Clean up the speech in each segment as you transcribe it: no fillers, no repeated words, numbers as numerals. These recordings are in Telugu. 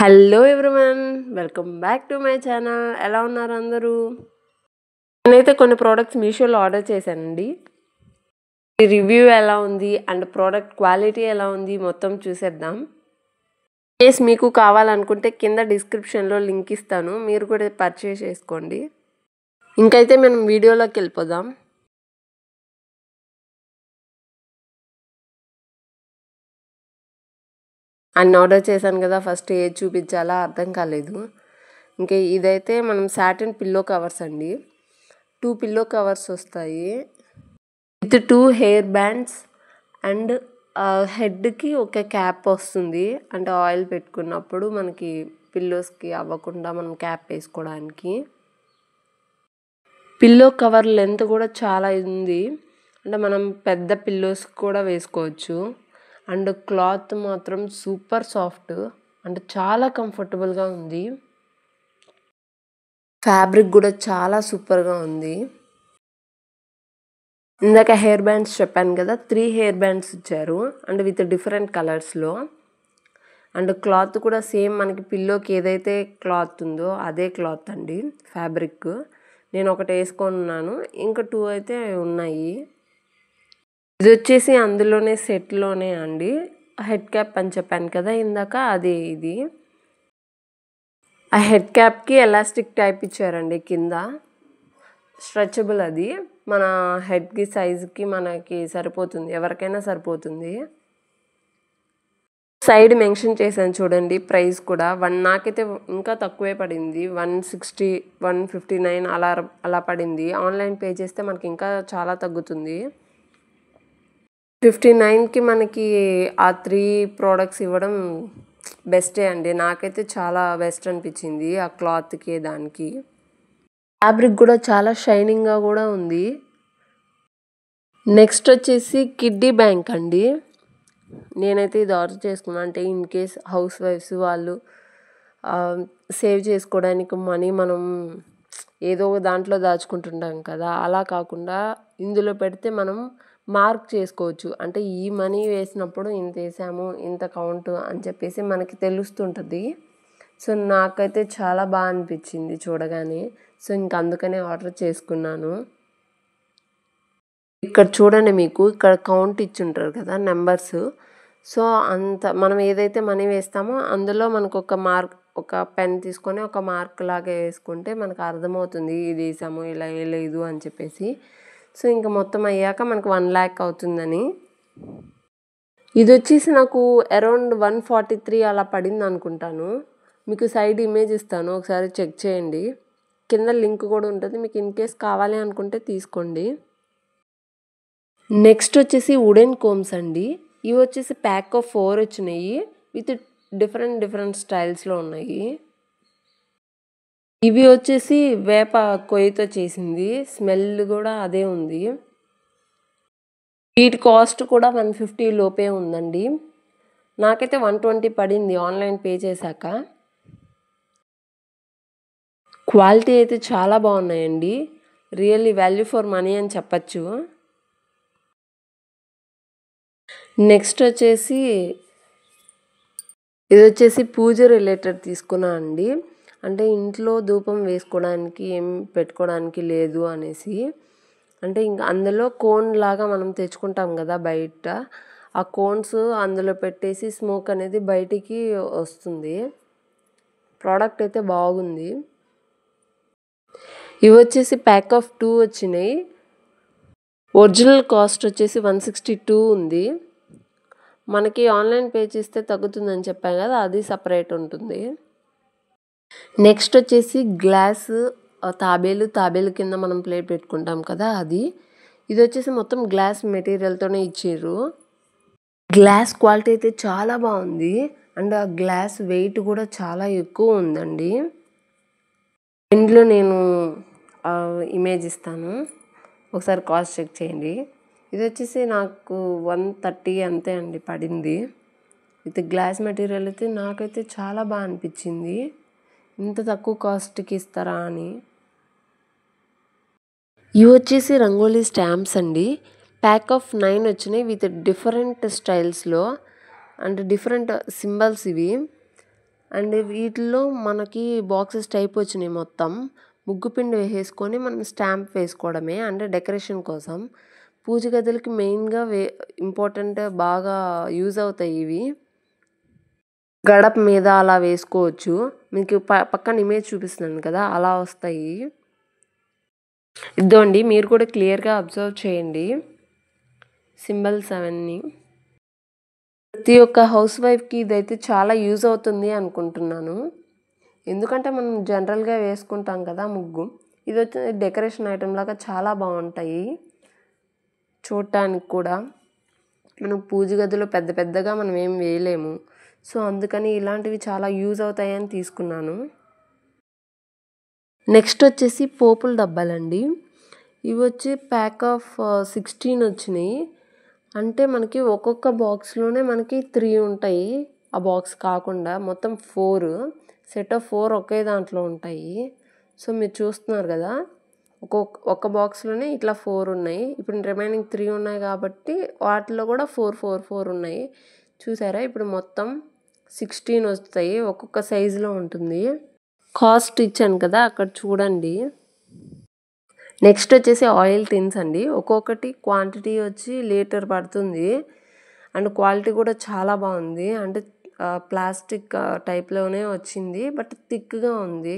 Hello everyone, welcome back to my channel. ఎలా ఉన్నారు అందరూ? నేనైతే కొన్ని ప్రోడక్ట్స్ మీషోలో ఆర్డర్ చేశానండి. ఈ రివ్యూ ఎలా ఉంది అండ్ ప్రోడక్ట్ క్వాలిటీ ఎలా ఉంది మొత్తం చూసేద్దాం. కేస్ మీకు కావాలనుకుంటే కింద డిస్క్రిప్షన్లో లింక్ ఇస్తాను, మీరు కూడా పర్చేస్ చేసుకోండి. ఇంకైతే మనం వీడియోలోకి వెళ్ళిపోదాం. అన్ని ఆర్డర్ చేశాను కదా, ఫస్ట్ ఏది చూపించాలా అర్థం కాలేదు. ఇంకా ఇదైతే మనం సాటిన్ పిల్లో కవర్స్ అండి. 2 పిల్లో కవర్స్ వస్తాయి విత్ 2 హెయిర్ బ్యాండ్స్ అండ్ హెడ్కి ఒక క్యాప్ వస్తుంది. అంటే ఆయిల్ పెట్టుకున్నప్పుడు మనకి పిల్లోస్కి అవ్వకుండా మనం క్యాప్ వేసుకోవడానికి. పిల్లో కవర్ లెంత్ కూడా చాలా ఉంది, అంటే మనం పెద్ద పిల్లోస్ కూడా వేసుకోవచ్చు. అండ్ క్లాత్ మాత్రం సూపర్ సాఫ్ట్, అంటే చాలా కంఫర్టబుల్గా ఉంది. ఫ్యాబ్రిక్ కూడా చాలా సూపర్గా ఉంది. ఇందాక హెయిర్ బ్యాండ్స్ చెప్పాను కదా, 3 హెయిర్ బ్యాండ్స్ ఇచ్చారు అండ్ విత్ డిఫరెంట్ కలర్స్లో. అండ్ క్లాత్ కూడా సేమ్ మనకి పిల్లోకి ఏదైతే క్లాత్ ఉందో అదే క్లాత్ అండి, ఫ్యాబ్రిక్. నేను ఒకటి వేసుకున్నాను, ఇంకా 2 అయితే ఉన్నాయి. ఇది వచ్చేసి అందులోనే సెట్లోనే అండి, హెడ్ క్యాప్ అని చెప్పాను కదా ఇందాక, అదే ఇది. ఆ హెడ్ క్యాప్కి ఎలాస్టిక్ టైప్ ఇచ్చారండి కింద, స్ట్రెచబుల్. అది మన హెడ్కి సైజుకి మనకి సరిపోతుంది, ఎవరికైనా సరిపోతుంది. సైడ్ మెన్షన్ చేశాను చూడండి, ప్రైస్ కూడా నాకైతే ఇంకా తక్కువే పడింది. 160, 159 అలా పడింది. ఆన్లైన్ పే చేస్తే మనకి ఇంకా చాలా తగ్గుతుంది. 59కి మనకి ఆ 3 ప్రోడక్ట్స్ ఇవ్వడం బెస్టే అండి. నాకైతే చాలా బెస్ట్ అనిపించింది ఆ క్లాత్కి దానికి. ఫ్యాబ్రిక్ కూడా చాలా షైనింగ్గా కూడా ఉంది. నెక్స్ట్ వచ్చేసి కిడ్డీ బ్యాంక్ అండి. నేనైతే ఇది ఆర్డర్ చేసుకున్నాను. అంటే ఇన్ కేస్ హౌస్ వైఫ్స్ వాళ్ళు సేవ్ చేసుకోవడానికి మనీ మనం ఏదో దాంట్లో దాచుకుంటుంటాం కదా, అలా కాకుండా ఇందులో పెడితే మనం మార్క్ చేసుకోవచ్చు. అంటే ఈ మనీ వేసినప్పుడు ఇంత వేసాము, ఇంత కౌంట్ అని చెప్పేసి మనకి తెలుస్తుంటుంది. సో నాకైతే చాలా బాగా అనిపించింది చూడగానే. సో ఇంక అందుకనే ఆర్డర్ చేసుకున్నాను. ఇక్కడ చూడండి, మీకు ఇక్కడ కౌంట్ ఇచ్చుంటారు కదా నెంబర్స్. సో అంత మనం ఏదైతే మనీ వేస్తామో అందులో మనకు ఒక పెన్ తీసుకొని ఒక మార్క్ లాగా వేసుకుంటే మనకు అర్థమవుతుంది ఇది వేసాము ఇలా వేయలేదు అని చెప్పేసి. సో ఇంకా మొత్తం అయ్యాక మనకు 1 lakh అవుతుందని. ఇది వచ్చేసి నాకు అరౌండ్ 143 అలా పడింది అనుకుంటాను. మీకు సైడ్ ఇమేజ్ ఇస్తాను, ఒకసారి చెక్ చేయండి. కింద లింక్ కూడా ఉంటుంది, మీకు ఇన్ కేస్ కావాలి అనుకుంటే తీసుకోండి. నెక్స్ట్ వచ్చేసి వుడెన్ కోమ్స్ అండి. ఇవి వచ్చేసి ప్యాక్ ఆఫ్ 4 వచ్చినాయి, విత్ డిఫరెంట్ స్టైల్స్లో ఉన్నాయి. ఇవి వచ్చేసి వేప కొయ్యతో చేసింది, స్మెల్ కూడా అదే ఉంది. వీటి కాస్ట్ కూడా 150 లోపే ఉందండి. నాకైతే 120 పడింది ఆన్లైన్ పే చేశాక. క్వాలిటీ అయితే చాలా బాగున్నాయండి, రియల్లీ వాల్యూ ఫర్ మనీ అని చెప్పచ్చు. నెక్స్ట్ వచ్చేసి ఇది వచ్చేసి పూజ రిలేటెడ్ తీసుకున్నా అండి. అంటే ఇంట్లో ధూపం వేసుకోవడానికి ఏం పెట్టుకోవడానికి లేదు అనేసి, అంటే ఇంకా అందులో కోన్ లాగా మనం తెచ్చుకుంటాం కదా బయట, ఆ కోన్స్ అందులో పెట్టేసి స్మోక్ అనేది బయటికి వస్తుంది. ప్రోడక్ట్ అయితే బాగుంది. ఇవి వచ్చేసి ప్యాక్ ఆఫ్ 2 వచ్చినాయి. ఒరిజినల్ కాస్ట్ వచ్చేసి 162 ఉంది. మనకి ఆన్లైన్ పే చేస్తే తగ్గుతుందని చెప్పాం కదా, అది సపరేట్ ఉంటుంది. నెక్స్ట్ వచ్చేసి గ్లాస్ తాబేలు కింద మనం ప్లేట్ పెట్టుకుంటాం కదా అది. ఇది వచ్చేసి మొత్తం గ్లాస్ మెటీరియల్తోనే ఇచ్చారు. గ్లాస్ క్వాలిటీ అయితే చాలా బాగుంది, అండ్ ఆ గ్లాస్ వెయిట్ కూడా చాలా ఎక్కువ ఉందండి. ఇందులో నేను ఇమేజ్ ఇస్తాను, ఒకసారి కాస్ట్ చెక్ చేయండి. ఇది వచ్చేసి నాకు 130 అంతే అండి పడింది. విత్ గ్లాస్ మెటీరియల్ అయితే నాకైతే చాలా బాగా అనిపించింది, ఇంత తక్కువ కాస్ట్కి ఇస్తారా అని. ఇవి వచ్చేసి రంగోలీ స్టాంప్స్ అండి. ప్యాక్ ఆఫ్ 9 వచ్చినాయి, విత్ డిఫరెంట్ స్టైల్స్లో అండ్ డిఫరెంట్ సింబల్స్ ఇవి. అండ్ వీటిల్లో మనకి బాక్సెస్ టైప్ వచ్చినాయి మొత్తం. ముగ్గు పిండి వేసేసుకొని మనం స్టాంప్ వేసుకోవడమే, అంటే డెకరేషన్ కోసం. పూజ గదులకి మెయిన్గా ఇంపార్టెంట్, బాగా యూజ్ అవుతాయి ఇవి. గడప మీద అలా వేసుకోవచ్చు. మీకు పక్కన ఇమేజ్ చూపిస్తున్నాను కదా, అలా వస్తాయి. ఇద్దండి, మీరు కూడా క్లియర్గా అబ్జర్వ్ చేయండి సింబల్స్ అవన్నీ. ప్రతి ఒక్క హౌస్ వైఫ్కి ఇదైతే చాలా యూజ్ అవుతుంది అనుకుంటున్నాను. ఎందుకంటే మనం జనరల్గా వేసుకుంటాం కదా ముగ్గు, ఇది వచ్చి డెకరేషన్ ఐటెం లాగా చాలా బాగుంటాయి చూడటానికి కూడా. మనం పూజ గదిలో పెద్ద పెద్దగా మనం ఏం వేయలేము, సో అందుకని ఇలాంటివి చాలా యూజ్ అవుతాయని తీసుకున్నాను. నెక్స్ట్ వచ్చేసి పోపుల డబ్బాలండి. ఇవి వచ్చి ప్యాక్ ఆఫ్ 16 వచ్చినాయి. అంటే మనకి ఒక్కొక్క బాక్స్లోనే మనకి 3 ఉంటాయి. ఆ బాక్స్ కాకుండా మొత్తం 4 సెట్ ఆఫ్ 4 ఒకే దాంట్లో ఉంటాయి. సో మీరు చూస్తున్నారు కదా, ఒక్క బాక్స్లోనే ఇట్లా 4 ఉన్నాయి. ఇప్పుడు రిమైనింగ్ 3 ఉన్నాయి కాబట్టి వాటిలో కూడా 4 4 4 ఉన్నాయి. చూసారా, ఇప్పుడు మొత్తం 16 వస్తాయి. ఒక్కొక్క సైజులో ఉంటుంది. కాస్ట్ ఇచ్చాను కదా అక్కడ చూడండి. నెక్స్ట్ వచ్చేసి ఆయిల్ టిన్స్ అండి. ఒక్కొక్కటి క్వాంటిటీ వచ్చి లీటర్ పడుతుంది. అండ్ క్వాలిటీ కూడా చాలా బాగుంది. అంటే ప్లాస్టిక్ టైప్లోనే వచ్చింది, బట్ థిక్గా ఉంది.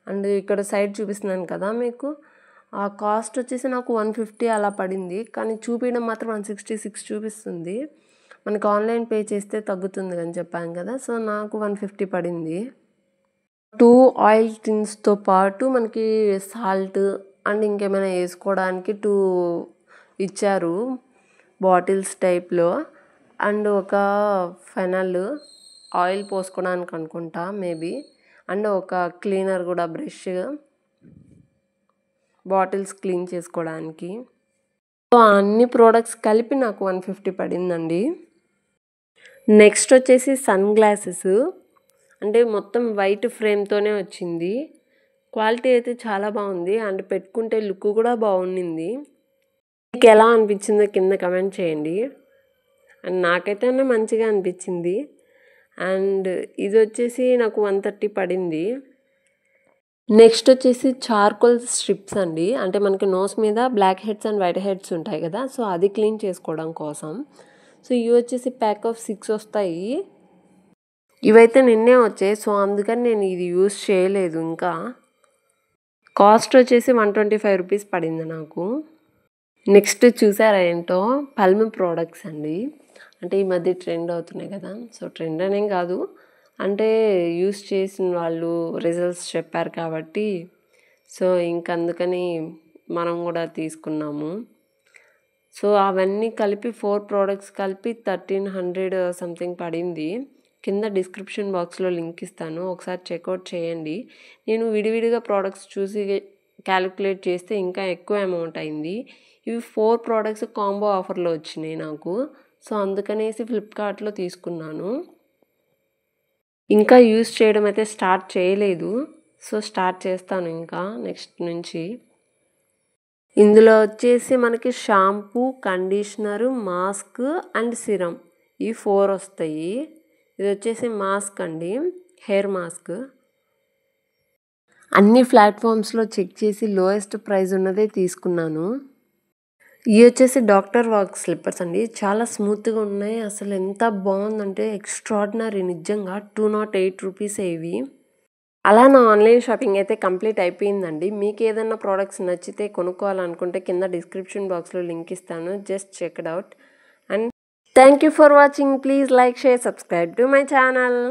అండ్ ఇక్కడ సైడ్ చూపిస్తున్నాను కదా మీకు, ఆ కాస్ట్ వచ్చేసి నాకు 150 అలా పడింది. కానీ చూపించడం మాత్రం 166 చూపిస్తుంది. మనకు ఆన్లైన్ పే చేస్తే తగ్గుతుంది అని చెప్పాను కదా, సో నాకు 150 పడింది. 2 ఆయిల్ టిన్స్తో పాటు మనకి సాల్ట్ అండ్ ఇంకేమైనా వేసుకోవడానికి 2 ఇచ్చారు బాటిల్స్ టైప్లో. అండ్ ఒక ఫెనల్ ఆయిల్ పోసుకోవడానికి అనుకుంటా మేబీ. అండ్ ఒక క్లీనర్ కూడా, బ్రష్, బాటిల్స్ క్లీన్ చేసుకోవడానికి. సో అన్ని ప్రోడక్ట్స్ కలిపి నాకు 150 పడిందండి. నెక్స్ట్ వచ్చేసి సన్ గ్లాసెస్. అంటే మొత్తం వైట్ ఫ్రేమ్తోనే వచ్చింది. క్వాలిటీ అయితే చాలా బాగుంది. అండ్ పెట్టుకుంటే లుక్ కూడా బాగుండింది. మీకు ఎలా అనిపించిందో కింద కమెంట్ చేయండి. అండ్ నాకైతే మంచిగా అనిపించింది. అండ్ ఇది వచ్చేసి నాకు 130 పడింది. నెక్స్ట్ వచ్చేసి చార్కోల్ స్ట్రిప్స్ అండి. అంటే మనకి నోస్ మీద blackheads and whiteheads ఉంటాయి కదా, సో అది క్లీన్ చేసుకోవడం కోసం. సో ఇవి వచ్చేసి ప్యాక్ ఆఫ్ 6 వస్తాయి. ఇవైతే నిన్నే వచ్చాయి, సో అందుకని నేను ఇది యూజ్ చేయలేదు. ఇంకా కాస్ట్ వచ్చేసి 125 రూపీస్ పడింది నాకు. నెక్స్ట్ చూసారా ఏంటో, పల్మ్ ప్రోడక్ట్స్ అండి. అంటే ఈ మధ్య ట్రెండ్ అవుతున్నాయి కదా, సో ట్రెండ్ అనేం కాదు, అంటే యూస్ చేసిన వాళ్ళు రిజల్ట్స్ చెప్పారు కాబట్టి, సో ఇంకందుకని మనం కూడా తీసుకున్నాము. సో అవన్నీ కలిపి 4 ప్రోడక్ట్స్ కలిపి 1300 సంథింగ్ పడింది. కింద డిస్క్రిప్షన్ బాక్స్లో లింక్ ఇస్తాను, ఒకసారి చెక్అవుట్ చేయండి. నేను విడివిడిగా ప్రోడక్ట్స్ చూసి క్యాలిక్యులేట్ చేస్తే ఇంకా ఎక్కువ అమౌంట్ అయింది. ఇవి 4 ప్రోడక్ట్స్ కాంబో ఆఫర్లో వచ్చినాయి నాకు, సో అందుకనేసి ఫ్లిప్కార్ట్లో తీసుకున్నాను. ఇంకా యూజ్ చేయడం అయితే స్టార్ట్ చేయలేదు, సో స్టార్ట్ చేస్తాను ఇంకా నెక్స్ట్ నుంచి. ఇందులో వచ్చేసి మనకి shampoo, conditioner, mask and serum, ఈ 4 వస్తాయి. ఇది వచ్చేసి మాస్క్ అండి, హెయిర్ మాస్క్. అన్ని ప్లాట్ఫామ్స్లో చెక్ చేసి లోయెస్ట్ ప్రైస్ ఉన్నదే తీసుకున్నాను. ఇవి వచ్చేసి డాక్టర్ వాక్ స్లిప్పర్స్ అండి. చాలా స్మూత్గా ఉన్నాయి. అసలు ఎంత బాగుందంటే ఎక్స్ట్రాడినరీ, నిజంగా 208 రూపీస్ ఇవి. అలా నా ఆన్లైన్ షాపింగ్ అయితే కంప్లీట్ అయిపోయిందండి. మీకు ఏదైనా ప్రోడక్ట్స్ నచ్చితే కొనుక్కోవాలనుకుంటే కింద డిస్క్రిప్షన్ బాక్స్లో లింక్ ఇస్తాను, just check it out. And thank you for watching. Please like, share, subscribe to my channel.